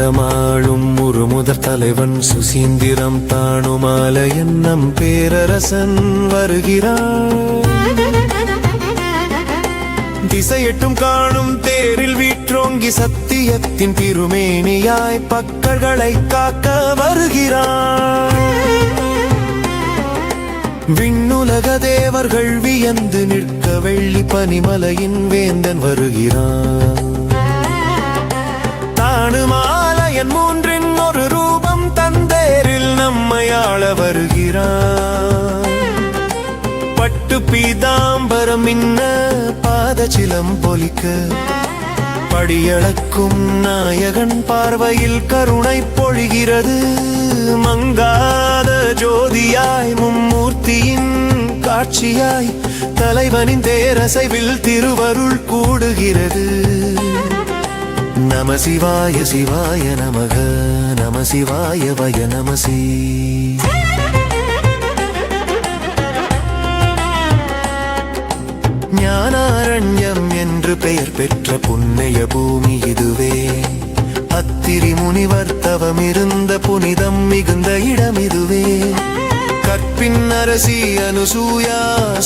அண்டமாளும் ஒரு முதற் தலைவன் சுசீந்திரம் தானுமால என்னும் பேரரசன் வருகிறான். திசையெட்டும் காணும் தேரில் வீற்றோங்கி சத்தியத்தின் திருமேனியாய் பக்கங்களை காக்க வருகிறான். விண்ணுலக தேவர்கள் வியந்து நிற்க வெள்ளி பனிமலையின் வேந்தன் வருகிறான். தானுமாலயன் மூன்றின் ஒரு ரூபம் தந்தேரில் நம்மையாள வருகிறான். பட்டு பீதாம்பரம் இன்ன பாதச்சிலம் பொலிக்க படியளக்கும் நாயகன் பார்வையில் கருணை பொழிகிறது. மங்காத ஜோதியாய் மும்மூர்த்தியின் காட்சியாய் தலைவனின் தேரசைவில் திருவருள் கூடுகிறது. நம சிவாய சிவாய நமக நம சிவாய வய நமசி. ஞானாரண்யம் என்று பெயர் பெற்ற புண்ணிய பூமி இதுவே. அத்திரி முனிவர் தவமிருந்த புனிதம் மிகுந்த இடம் இதுவே. கற்பின் அரசி அனுசூயா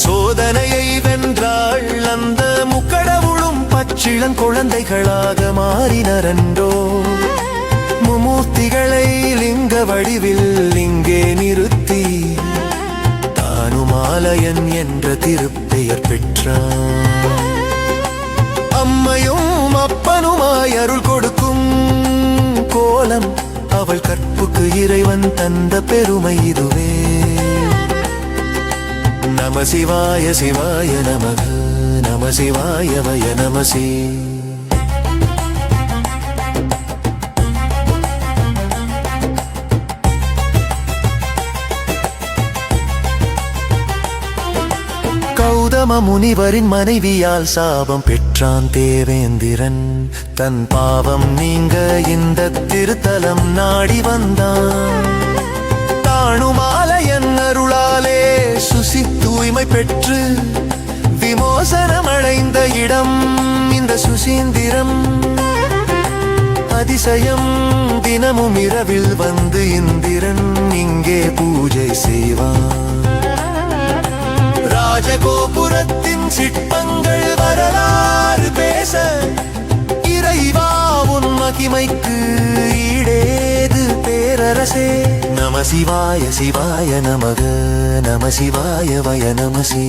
சோதனையை வென்றாள். அந்த முக்கடவுளும் பச்சிளங் குழந்தைகளாக மாறினரன்றோ. மும்மூர்த்திகளை லிங்க வடிவில் இங்கே நிறுத்தி தானுமாலயன் என்ற திருப்பெயர் பெற்றான். அம்மையும் அப்பனுமாய் அருள் கொடுக்கும் கோலம் அவள் கற்புக்கு இறைவன் தந்த பெருமை இதுவே. நம சிவாய சிவாய நமக நம சிவாய வய நமசி. கௌதம முனிவரின் மனைவியால் சாபம் பெற்றான் தேவேந்திரன். தன் பாவம் நீங்க இந்த திருத்தலம் நாடி வந்தான். தானுமாலயன் அருளாலே சுசி தூய்மை பெற்று விமோசனம் அடைந்த இடம் இந்த சுசீந்திரம். அதிசயம் தினமும் இரவில் வந்து இந்திரன் இங்கே பூஜை செய்வான். ராஜகோபுரத்தின் சிற்பங்கள் வரலாறு பேச இறைவா உன் மகிமைக்கு ஈடேது பேரரசே. நம சிவாய சிவாய நமக நம சிவாய வய நமசி.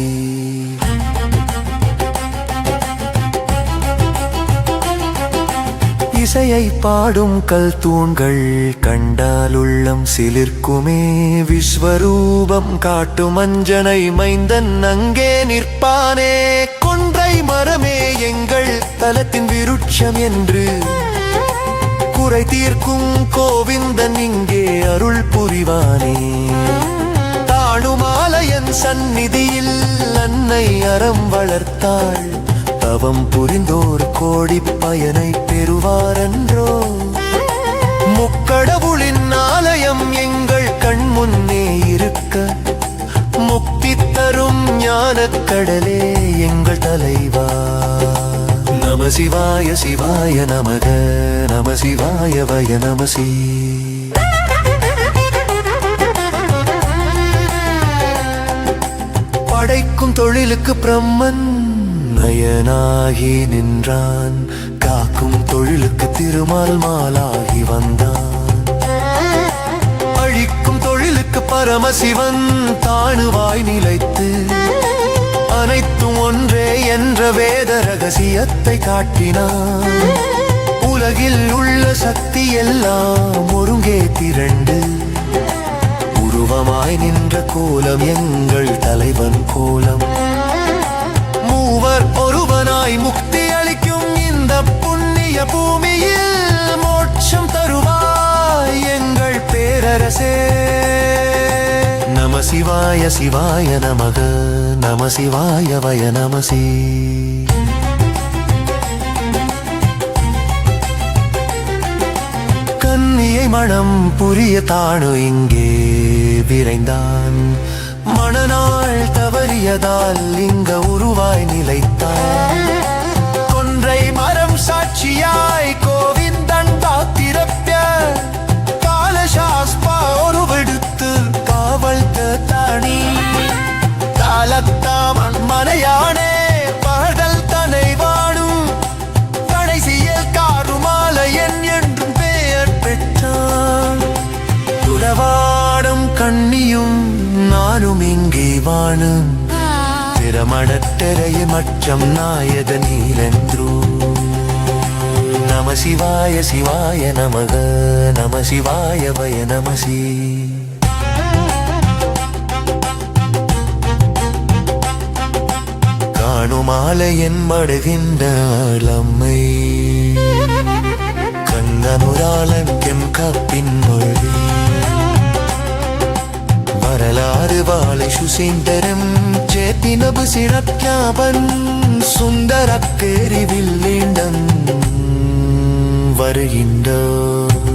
இசையை பாடும் கல் தூண்கள் கண்டால் உள்ளம் சிலிர்க்குமே. விஸ்வரூபம் காட்டும் அஞ்சனை மைந்தன் அங்கே நிற்பானே. கொன்றை மரமே எங்கள் தலத்தின் விருட்சம் என்று குறை தீர்க்கும் கோவிந்தன் இங்கே அருள் புரிவானே. தானுமாலயன் சந்நிதியில் அன்னை அறம் வளர்த்தாள். தவம் புரிந்தோர் கோடி பயனை பெறுவாரன்றோ. முக்கடவுளின் ஆலயம் எங்கள் கண் முன்னே இருக்க முக்தி தரும் ஞானக் கடலே எங்கள் தலைவா. நம சிவாய சிவாய நமக நம சிவாய வய நமசி. படைக்கும் தொழிலுக்கு பிரம்மன் நயனாகி நின்றான். காக்கும் தொழிலுக்கு திருமால் மாலாகி வந்தான். அழிக்கும் தொழிலுக்கு பரமசிவன் தானுவாய் நிலைத்து அனைத்தும் ஒன்றே என்ற வேத ரகசியத்தை காட்டினான். உலகில் உள்ள சக்தி எல்லாம் ஒருங்கே திரண்டு உருவமாய் நின்ற கோலம் எங்கள் தலைவன் கோலம். மூவர் ஒருவனாய் முக்தி அளிக்கும் இந்த புண்ணிய பூமியில் மோட்சம் தருவாய் எங்கள் பேரரசே. நம சிவாய சிவாய நமக நம சிவாய வய நமசி. கன்னியை மனம் புரிய தானு இங்கே விரைந்தான். மணநாள் தவறியதால் இங்க உருவாய் நிலைத்தாய். கொன்றை மரம் சாட்சியாய் கோவிந்தன் காத்திரப்ப மனையானே பகல் தனை வாடும் கடைசியில் காருமாலையன் என்றும் பெயர் பெற்றான். உறவாடும் கண்ணியும் நானும் இங்கே வாழும் திறமடத்தரைய மற்றம் நாயக நீலென்றோ. நம சிவாய சிவாய நமக நம சிவாய வய நமசி. காணுமாலையன் மடுகின்ற அம்மை கண்ணனுராளன் கெம்கப்பின் மொழி வரலாறு வாழை சுசீந்தரம் சேத்தினபு சிறக்காவன் சுந்தரக்கேரிவில் வேண்டம் வருகின்றார்.